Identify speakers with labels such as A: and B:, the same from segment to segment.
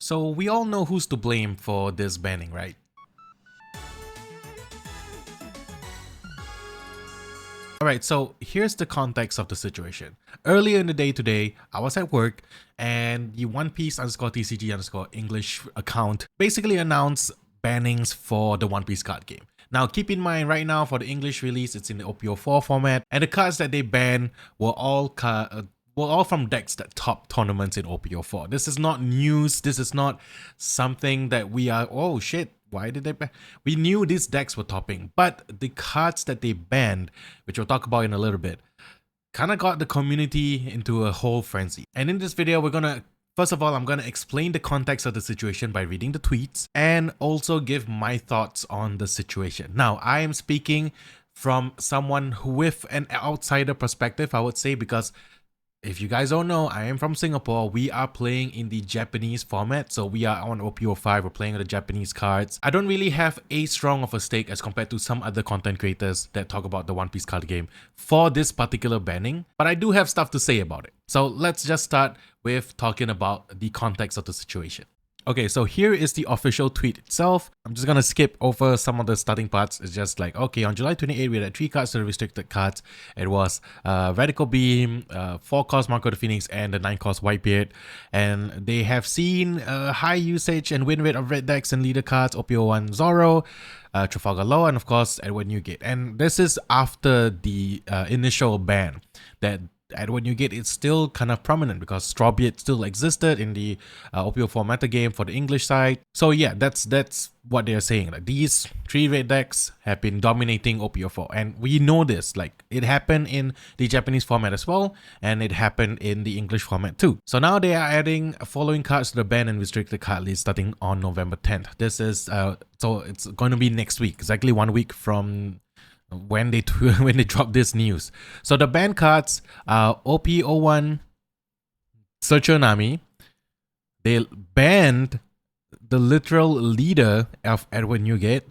A: So we all know who's to blame for this banning, right? Alright, so here's the context of the situation. Earlier in the day today, I was at work and the One Piece underscore TCG underscore English account basically announced bannings for the One Piece card game. Now keep in mind right now for the English release, it's in the OPO4 format, and the cards that they banned were all from decks that top tournaments in OPO4. This is not news, this is not something that we are, oh shit, why did they ban? We knew these decks were topping, but the cards that they banned, which we'll talk about in a little bit, kind of got the community into a whole frenzy. And in this video, first of all, I'm gonna explain the context of the situation by reading the tweets and also give my thoughts on the situation. Now, I am speaking from someone with an outsider perspective, I would say, because if you guys don't know, I am from Singapore. We are playing in the Japanese format. So we are on OPO5, we're playing with the Japanese cards. I don't really have a strong of a stake as compared to some other content creators that talk about the One Piece card game for this particular banning. But I do have stuff to say about it. So let's just start with talking about the context of the situation. Okay, so here is the official tweet itself. I'm just gonna skip over some of the starting parts. It's just like, okay, on July 28, we had 3 cards to the restricted cards. It was Radical Beam, 4-cost Marco the Phoenix, and the 9-cost Whitebeard. And they have seen high usage and win rate of red decks and leader cards, OPO1 Zoro, Trafalgar Law, and of course Edward Newgate. And this is after the initial ban that Edward Newgate is still kind of prominent because Strawbeard still existed in the OPO4 metagame for the English side. So yeah, that's what they're saying. Like, these 3 red decks have been dominating OPO4, and we know this. Like, it happened in the Japanese format as well, and it happened in the English format too. So now they are adding following cards to the ban and restricted card list starting on November 10th. This is so it's going to be next week, exactly 1 week from when they drop this news. So the banned cards are OP01 Searcher Nami. They banned the literal leader of Edward Newgate,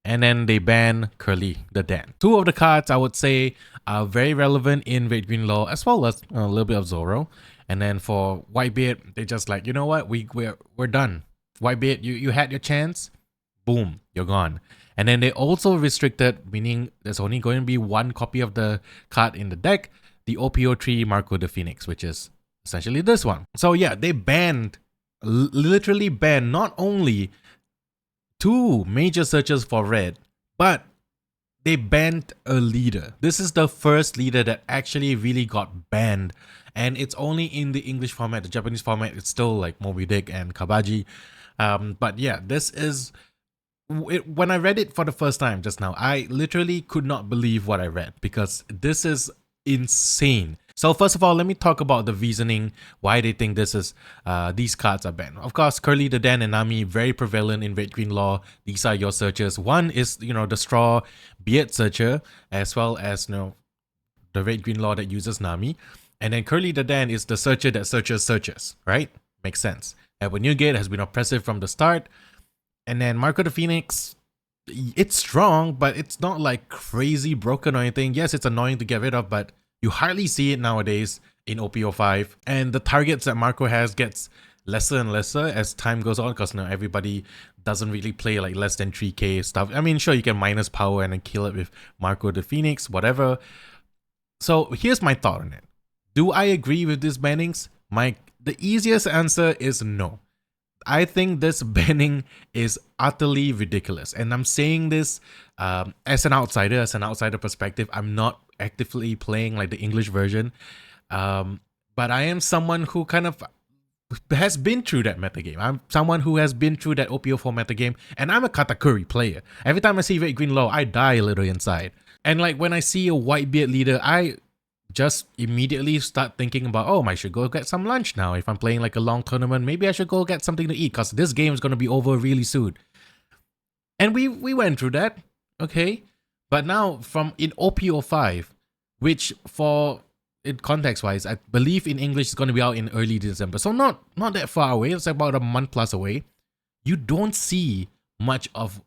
A: and then they ban Curly the Dan. 2 of the cards I would say are very relevant in Red Green Law, as well as a little bit of Zoro. And then for Whitebeard, they just like, you know what, we're done. Whitebeard, you had your chance, boom, you're gone. And then they also restricted, meaning there's only going to be 1 copy of the card in the deck, the OPO3 Marco the Phoenix, which is essentially this one. So yeah, they banned, literally banned not only 2 major searches for red, but they banned a leader. This is the first leader that actually really got banned, and it's only in the English format. The Japanese format, it's still like Moby Dick and Kabaji. But yeah, this is... when I read it for the first time just now, I literally could not believe what I read, because this is insane. So first of all, let me talk about the reasoning why they think this is these cards are banned. Of course, Curly the Dan and Nami, very prevalent in Red Green Law. These are your searchers. One is, you know, the Straw Beard Searcher, as well as, you know, the Red Green Law that uses Nami. And then Curly the Dan is the searcher that searches, right? Makes sense. Edward Newgate has been oppressive from the start. And then Marco the Phoenix, it's strong, but it's not like crazy broken or anything. Yes, it's annoying to get rid of, but you hardly see it nowadays in OPO5. And the targets that Marco has gets lesser and lesser as time goes on, because now everybody doesn't really play like less than 3k stuff. I mean, sure, you can minus power and then kill it with Marco the Phoenix, whatever. So here's my thought on it. Do I agree with these bannings? The easiest answer is no. I think this banning is utterly ridiculous, and I'm saying this as an outsider perspective. I'm not actively playing like the English version, but I am someone who kind of has been through that metagame. I'm someone who has been through that OPO4 metagame, and I'm a Katakuri player. Every time I see Red Green Law, I die a little inside. And like when I see a Whitebeard leader, I just immediately start thinking about, oh, I should go get some lunch now. If I'm playing like a long tournament, maybe I should go get something to eat, because this game is going to be over really soon. And we went through that, okay? But now from in OPO5, which for in context wise, I believe in English is going to be out in early December. So not that far away. It's about a month plus away. You don't see much of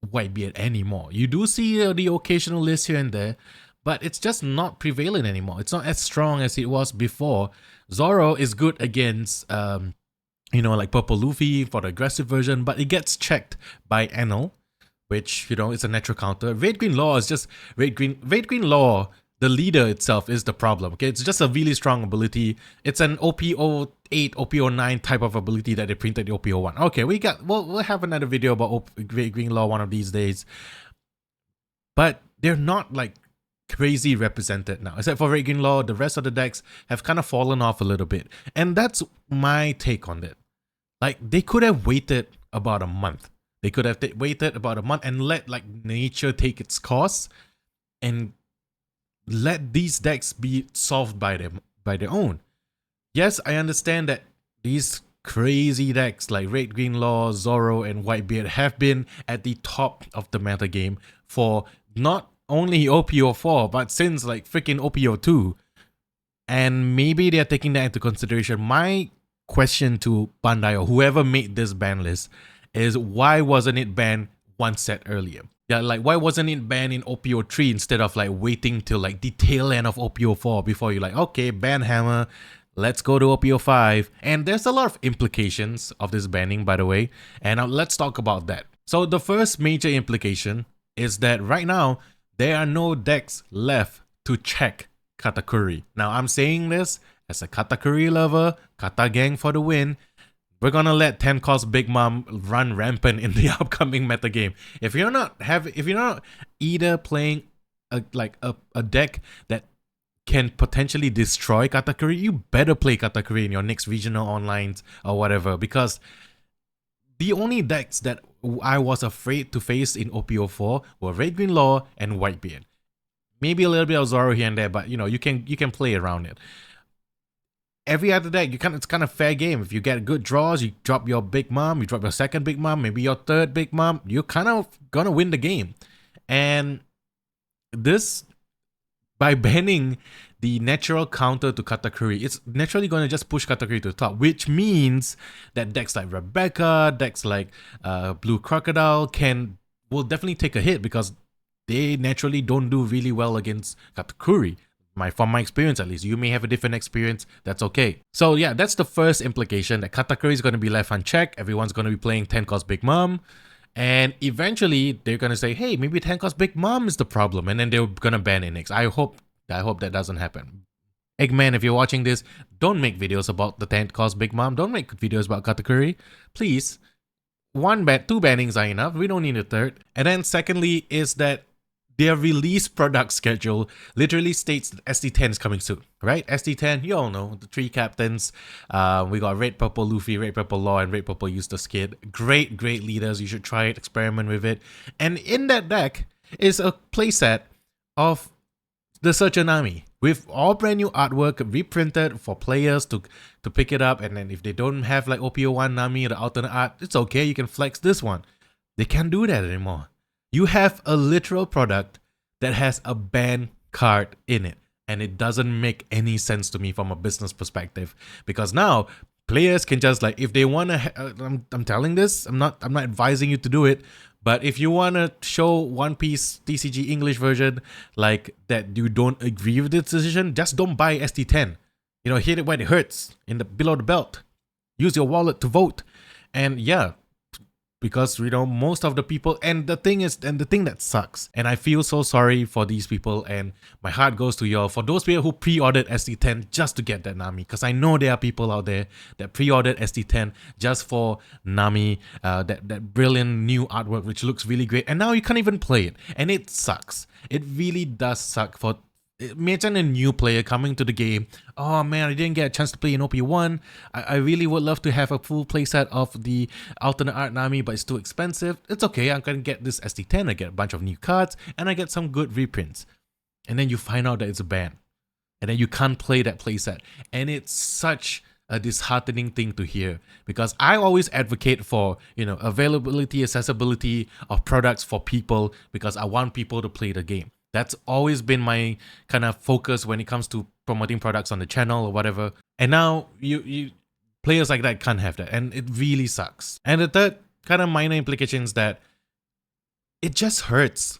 A: Whitebeard anymore. You do see the occasional list here and there, but it's just not prevalent anymore. It's not as strong as it was before. Zoro is good against you know, like Purple Luffy for the aggressive version, but it gets checked by Enel, which, you know, is a natural counter. Red Green Law is just Red Green Law. The leader itself is the problem. Okay, it's just a really strong ability. It's an OP08, OP09 type of ability that they printed the OP01. Okay, we'll have another video about Red Green Law one of these days. But they're not like crazy represented now. Except for Red Green Law, the rest of the decks have kind of fallen off a little bit. And that's my take on it. Like, they could have waited about a month. They could have waited about a month and let like nature take its course and let these decks be solved by their own. Yes, I understand that these crazy decks like Red Green Law, Zoro, and Whitebeard have been at the top of the meta game for not only OPO4 but since like freaking OPO2, and maybe they're taking that into consideration. My question to Bandai or whoever made this ban list is, why wasn't it banned one set earlier? Yeah, like why wasn't it banned in OPO3 instead of like waiting till like the tail end of OPO4 before you're like, okay, ban hammer, let's go to OPO5. And there's a lot of implications of this banning, by the way, and let's talk about that. So the first major implication is that right now there are no decks left to check Katakuri. Now I'm saying this as a Katakuri lover, Kata gang for the win. We're gonna let 10 cost Big Mom run rampant in the upcoming meta game. If you're not either playing a deck that can potentially destroy Katakuri, you better play Katakuri in your next regional onlines or whatever, because the only decks that I was afraid to face in OPO4 were Red Green Law and Whitebeard. Maybe a little bit of Zoro here and there, but you know, you can play around it. Every other deck, it's kind of fair game. If you get good draws, you drop your Big Mom, you drop your second Big Mom, maybe your third Big Mom, you're kind of gonna win the game. And this, by banning the natural counter to Katakuri, it's naturally gonna just push Katakuri to the top, which means that decks like Rebecca, decks like Blue Crocodile will definitely take a hit because they naturally don't do really well against Katakuri. From my experience at least. You may have a different experience, that's okay. So yeah, that's the first implication, that Katakuri is going to be left unchecked. Everyone's going to be playing 10 cost Big Mom, and eventually they're going to say, hey, maybe 10 cost Big Mom is the problem, and then they're going to ban Enix. I hope that doesn't happen. Eggman, if you're watching this, don't make videos about the 10 cost Big Mom. Don't make videos about Katakuri, please. Two bannings are enough. We don't need a third. And then secondly is that their release product schedule literally states that SD10 is coming soon, right? SD10, you all know, the three captains. We got Red Purple Luffy, Red Purple Law, and Red Purple Eustace Kid. Great leaders. You should try it, experiment with it. And in that deck is a playset of the Searcher Nami with all brand new artwork reprinted for players to pick it up. And then if they don't have like OPO1 Nami or the alternate art, it's okay, you can flex this one. They can't do that anymore. You have a literal product that has a ban card in it, and it doesn't make any sense to me from a business perspective, because now players can just like, if they want to, I'm telling this, I'm not advising you to do it, but if you want to show One Piece TCG English version like that you don't agree with this decision, just don't buy SD10. You know, hit it where it hurts, below the belt. Use your wallet to vote. And yeah, because you know, most of the people, and the thing that sucks, and I feel so sorry for these people, and my heart goes to y'all, for those people who pre-ordered SD10 just to get that Nami, because I know there are people out there that pre-ordered SD10 just for Nami, that brilliant new artwork which looks really great, and now you can't even play it, and it sucks. It really does suck. For imagine a new player coming to the game. Oh man, I didn't get a chance to play in OP1. I really would love to have a full playset of the alternate art Nami, but it's too expensive. It's okay, I'm gonna get this SD10, I get a bunch of new cards, and I get some good reprints. And then you find out that it's a ban. And then you can't play that playset. And it's such a disheartening thing to hear, because I always advocate for, you know, availability, accessibility of products for people, because I want people to play the game. That's always been my kind of focus when it comes to promoting products on the channel or whatever. And now you players like that can't have that, and it really sucks. And the third kind of minor implication is that it just hurts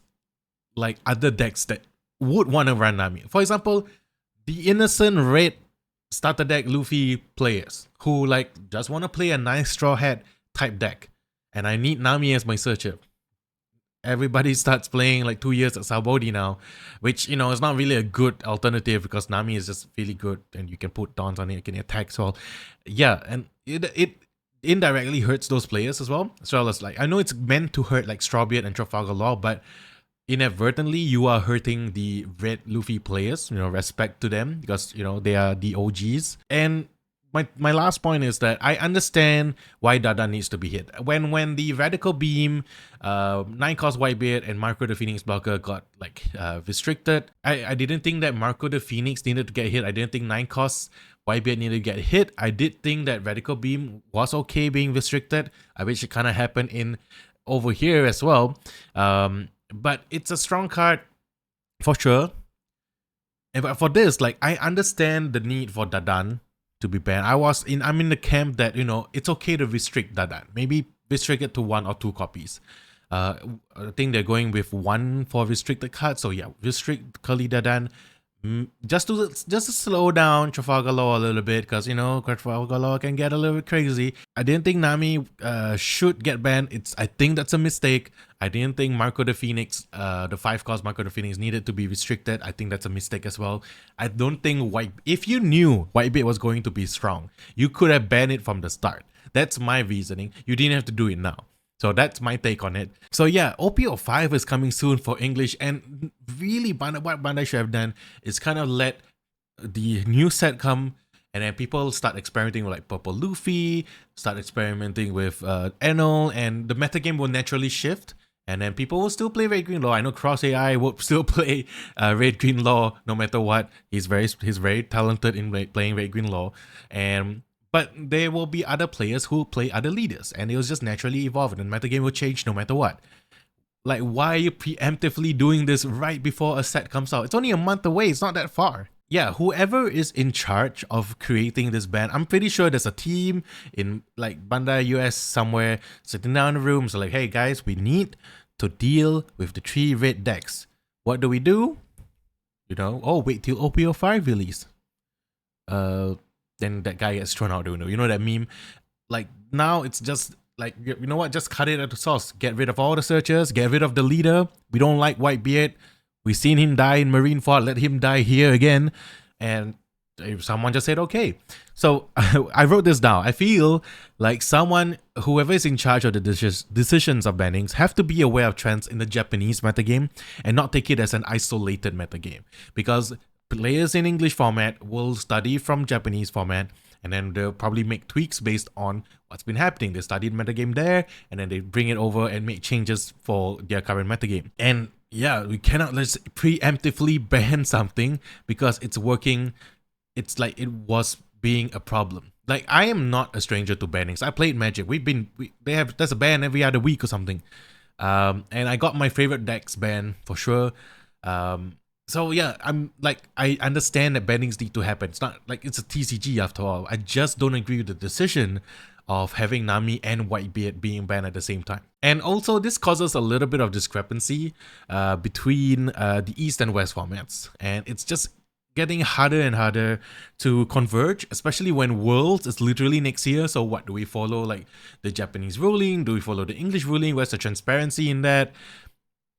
A: like other decks that would want to run Nami. For example, the innocent red starter deck Luffy players who like just want to play a nice straw hat type deck, and I need Nami as my searcher. Everybody starts playing like 2 years at Sabaody now, which, you know, is not really a good alternative because Nami is just really good and you can put dons on it, you can attack. So yeah, and it indirectly hurts those players as well as like, I know it's meant to hurt like Strawbeard and Trafalgar Law, but inadvertently you are hurting the red Luffy players, you know, respect to them, because, you know, they are the OGs. And my last point is that I understand why Dadan needs to be hit. When the Radical Beam, 9-cost Whitebeard and Marco the Phoenix Blocker got like restricted, I didn't think that Marco the Phoenix needed to get hit. I didn't think 9-cost Whitebeard needed to get hit. I did think that Radical Beam was okay being restricted. I wish it kind of happened in over here as well. But it's a strong card for sure. And for this, like, I understand the need for Dadan to be banned. I'm in the camp that, you know, it's okay to restrict Dadan. Maybe restrict it to 1 or 2 copies. I think they're going with 1 for restricted cards. So yeah, restrict Curly Dadan. Just to slow down Trafalgar Law a little bit, because, you know, Trafalgar Law can get a little bit crazy. I didn't think Nami should get banned. I think that's a mistake. I didn't think Marco the Phoenix, the 5-cost Marco the Phoenix needed to be restricted. I think that's a mistake as well. I don't think if you knew Whitebeard was going to be strong, you could have banned it from the start. That's my reasoning. You didn't have to do it now. So that's my take on it. So yeah, OPO 5 is coming soon for English, and really what Bandai should have done is kind of let the new set come, and then people start experimenting with like Purple Luffy, start experimenting with Enel, and the metagame will naturally shift. And then people will still play Red Green Law. I know Cross AI will still play Red Green Law no matter what. He's very talented in playing Red Green Law, but there will be other players who play other leaders, and it will just naturally evolve, and the metagame will change no matter what. Like, why are you preemptively doing this right before a set comes out? It's only a month away, it's not that far. Yeah, whoever is in charge of creating this ban, I'm pretty sure there's a team in like Bandai US somewhere sitting down in the room. So like, hey guys, we need to deal with the 3 red decks. What do? You know, oh, wait till OPO 5 release. Then that guy gets thrown out the window. You know that meme? Like, now it's just like, you know what? Just cut it at the source. Get rid of all the searchers. Get rid of the leader. We don't like Whitebeard. We've seen him die in Marineford. Let him die here again. And someone just said, okay. So I wrote this down. I feel like whoever is in charge of the decisions of bannings have to be aware of trends in the Japanese metagame and not take it as an isolated metagame. Because players in English format will study from Japanese format, and then they'll probably make tweaks based on what's been happening. They studied metagame there, and then they bring it over and make changes for their current metagame. And yeah, we cannot just preemptively ban something because it's working. It's like it was being a problem. Like, I am not a stranger to bannings. I played Magic. There's a ban every other week or something. And I got my favorite decks banned for sure. So yeah, I understand that bannings need to happen. It's not like it's a TCG after all. I just don't agree with the decision of having Nami and Whitebeard being banned at the same time. And also, this causes a little bit of discrepancy between the East and West formats. And it's just getting harder and harder to converge, especially when Worlds is literally next year. So what, do we follow like the Japanese ruling? Do we follow the English ruling? Where's the transparency in that?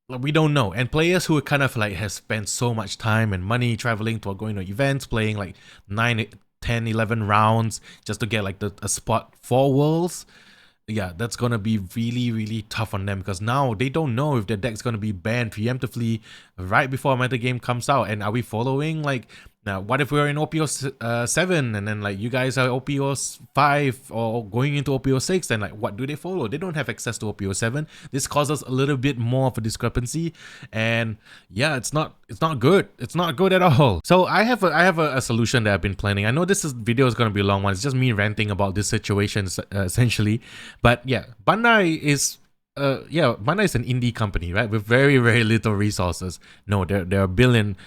A: We don't know. And players who kind of like have spent so much time and money traveling to going to events, playing like 9, 10, 11 rounds just to get like a spot for Worlds, yeah, that's gonna be really, really tough on them, because now they don't know if their deck's gonna be banned preemptively right before a metagame comes out. And are we following like, now what if we're in OPO 7 and then like you guys are OPO 5 or going into OPO 6, then like what do they follow? They don't have access to OPO 7. This causes a little bit more of a discrepancy, and yeah, it's not good. It's not good at all. So I have a solution that I've been planning. I know this video is going to be a long one. It's just me ranting about this situation essentially. But yeah, Bandai is Bandai is an indie company, right? With very, very little resources. No, they're a $1 billion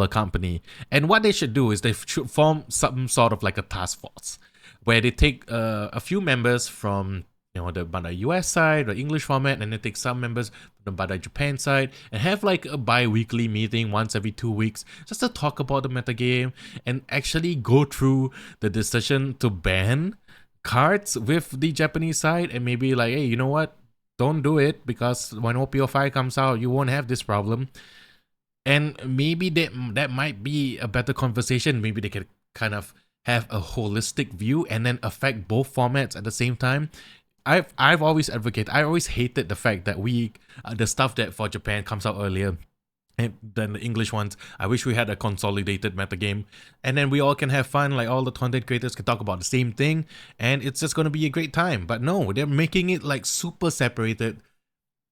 A: company. And what they should do is they should form some sort of like a task force where they take a few members from the Bandai US side, the English format, and then take some members from the Bandai Japan side and have like a bi-weekly meeting once every 2 weeks just to talk about the metagame and actually go through the decision to ban cards with the Japanese side and maybe like, hey, you know what? Don't do it because when OPO5 comes out, you won't have this problem. And maybe that might be a better conversation. Maybe they could kind of have a holistic view and then affect both formats at the same time. I've always advocated, I always hated the fact that the stuff that for Japan comes out earlier than the English ones. I wish we had a consolidated metagame and then we all can have fun, like all the content creators can talk about the same thing and it's just going to be a great time. But no, they're making it like super separated.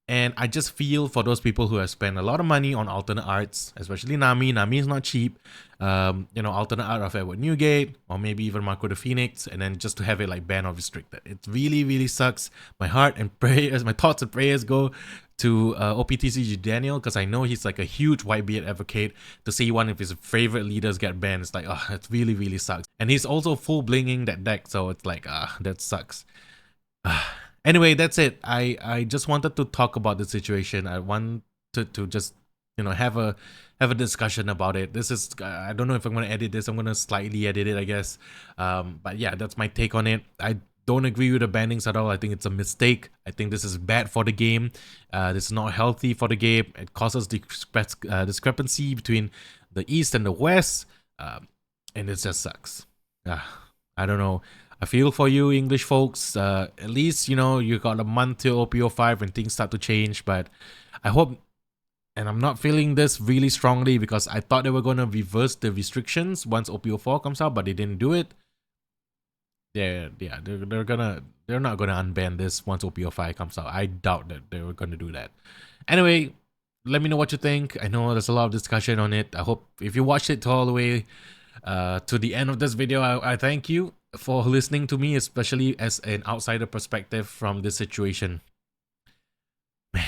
A: And I just feel for those people who have spent a lot of money on alternate arts, especially Nami. Nami is not cheap. Alternate art of Edward Newgate, or maybe even Marco the Phoenix, and then just to have it like banned or restricted. It really, really sucks. My heart and prayers, my thoughts and prayers go to OPTCG Daniel, because I know he's like a huge Whitebeard advocate. To see one of his favorite leaders get banned, it's like, oh, it really, really sucks. And he's also full blinging that deck, so it's like, that sucks. Anyway, that's it. I just wanted to talk about the situation. I wanted to just, have a discussion about it. This is, I don't know if I'm going to edit this. I'm going to slightly edit it, I guess. But yeah, that's my take on it. I don't agree with the bannings at all. I think it's a mistake. I think this is bad for the game. This is not healthy for the game. It causes discrepancy between the East and the West. And it just sucks. I don't know. I feel for you English folks. At least, you got a month till OPO5 and things start to change. But I hope, and I'm not feeling this really strongly because I thought they were going to reverse the restrictions once OPO4 comes out, but they didn't do it. They're not gonna unban this once OPO5 comes out. I doubt that they were gonna do that. Anyway, let me know what you think. I know there's a lot of discussion on it. I hope if you watched it all the way to the end of this video, I thank you for listening to me, especially as an outsider perspective from this situation. Man,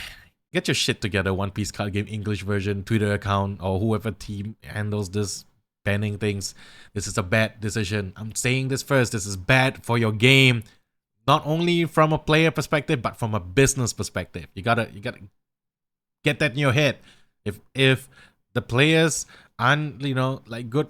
A: get your shit together, One Piece card game English version Twitter account or whoever team handles this banning things. This is a bad decision. I'm saying this first. This is bad for your game, not only from a player perspective but from a business perspective. You gotta get that in your head. If the players aren't good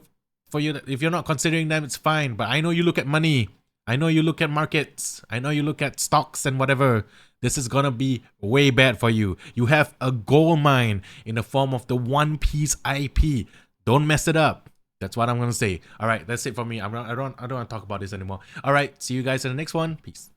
A: for you, if you're not considering them, it's fine. But I know you look at money. I know you look at markets. I know you look at stocks and whatever. This is gonna be way bad for you. You have a gold mine in the form of the One Piece IP. Don't mess it up. That's what I'm gonna say. All right, that's it for me. I don't want to talk about this anymore. All right, see you guys in the next one. Peace.